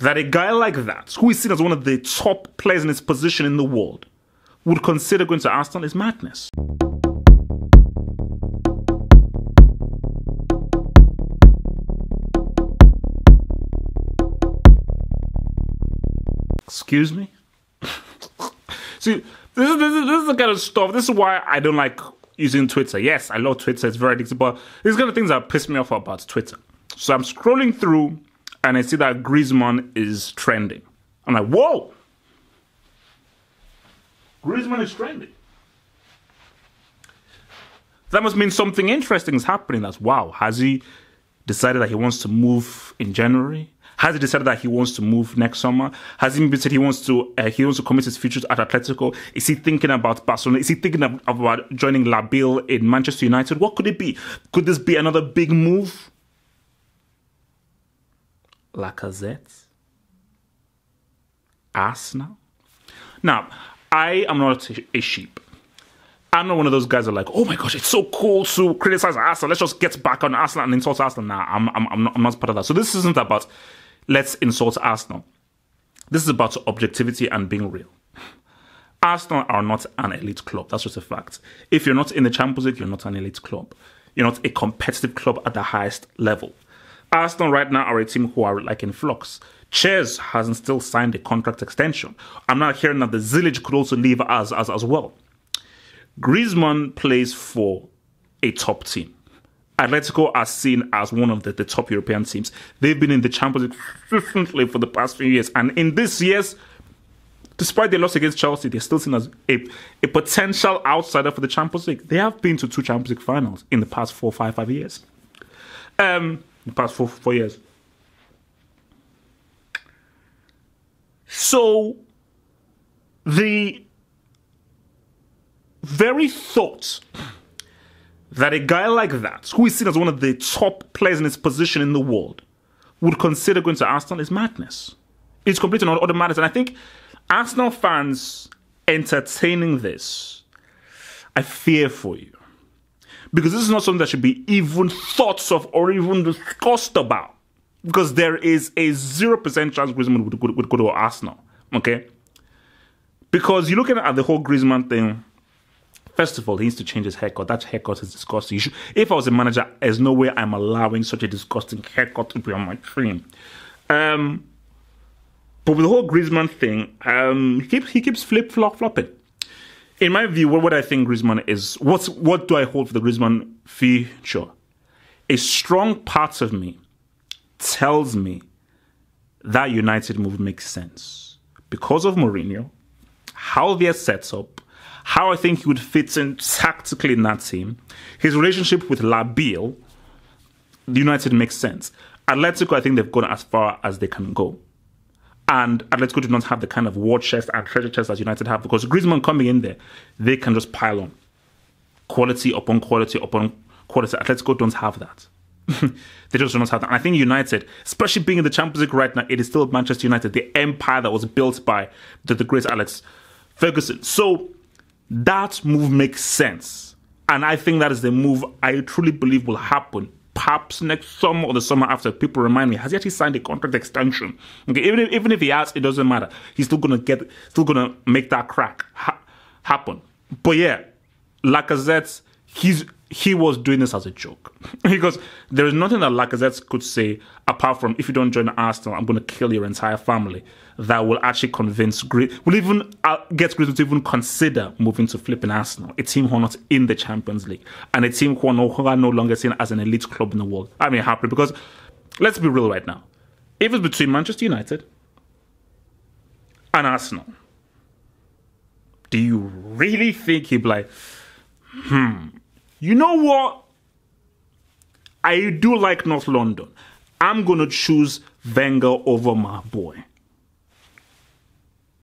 that a guy like that, who is seen as one of the top players in his position in the world, would consider going to Arsenal is madness. Excuse me? See, this is the kind of stuff, this is why I don't like using Twitter. Yes, I love Twitter, it's very addictive, but these kind of things that piss me off about Twitter. So I'm scrolling through and I see that Griezmann is trending. I'm like, whoa! Griezmann is trending. That must mean something interesting is happening. That's wow. Has he decided that he wants to move in January? Has he decided that he wants to move next summer? Has he said he wants to commit his future at Atletico? Is he thinking about Barcelona? Is he thinking about joining Labille in Manchester United? What could it be? Could this be another big move? Lacazette? Arsenal? Now, I am not a sheep. I'm not one of those guys that are like, oh my gosh, it's so cool to criticize Arsenal. Let's just get back on Arsenal and insult Arsenal. Nah, I'm not part of that. So this isn't about let's insult Arsenal. This is about objectivity and being real. Arsenal are not an elite club. That's just a fact. If you're not in the Champions League, you're not an elite club. You're not a competitive club at the highest level. Arsenal right now are a team who are like in flux. Chairs hasn't still signed a contract extension. I'm not hearing that the Zillage could also leave as well. Griezmann plays for a top team. Atletico are seen as one of the top European teams. They've been in the Champions League consistently for the past few years. And in this years, despite their loss against Chelsea, they're still seen as a potential outsider for the Champions League. They have been to 2 Champions League finals in the past 5 years. The past 4 years. So, the very thought that a guy like that, who is seen as one of the top players in his position in the world, would consider going to Arsenal is madness. It's completely not other matters. And I think Arsenal fans entertaining this, I fear for you. Because this is not something that should be even thought of or even discussed about. Because there is a 0% chance Griezmann would go to Arsenal. Okay? Because you're looking at the whole Griezmann thing. First of all, he needs to change his haircut. That haircut is disgusting. If I was a manager, there's no way I'm allowing such a disgusting haircut to be on my team. But with the whole Griezmann thing, he keeps flip-flopping. In my view, what I think Griezmann is, what do I hold for the Griezmann future? A strong part of me tells me that United move makes sense. Because of Mourinho, how they're set up, how I think he would fit in tactically in that team, his relationship with Labille, United makes sense. Atletico, I think they've gone as far as they can go. And Atletico do not have the kind of war chest and treasure chest that United have, because Griezmann coming in there, they can just pile on. Quality upon quality upon quality. Atletico don't have that. They just do not have that. And I think United, especially being in the Champions League right now, it is still Manchester United, the empire that was built by the great Alex Ferguson. So that move makes sense. And I think that is the move I truly believe will happen. Perhaps next summer or the summer after. People remind me, has he actually signed a contract extension? Okay, even if he has, it doesn't matter. He's still gonna make that crack happen. But yeah, Lacazette, he was doing this as a joke. Because there is nothing that Lacazette could say apart from, if you don't join Arsenal, I'm going to kill your entire family, that will actually convince will even get Griezmann to even consider moving to flipping Arsenal, a team who are not in the Champions League, and a team who are no longer seen as an elite club in the world. I mean, happy, because let's be real right now. If it's between Manchester United and Arsenal, do you really think he'd be like, you know what? I do like North London. I'm going to choose Wenger over my boy.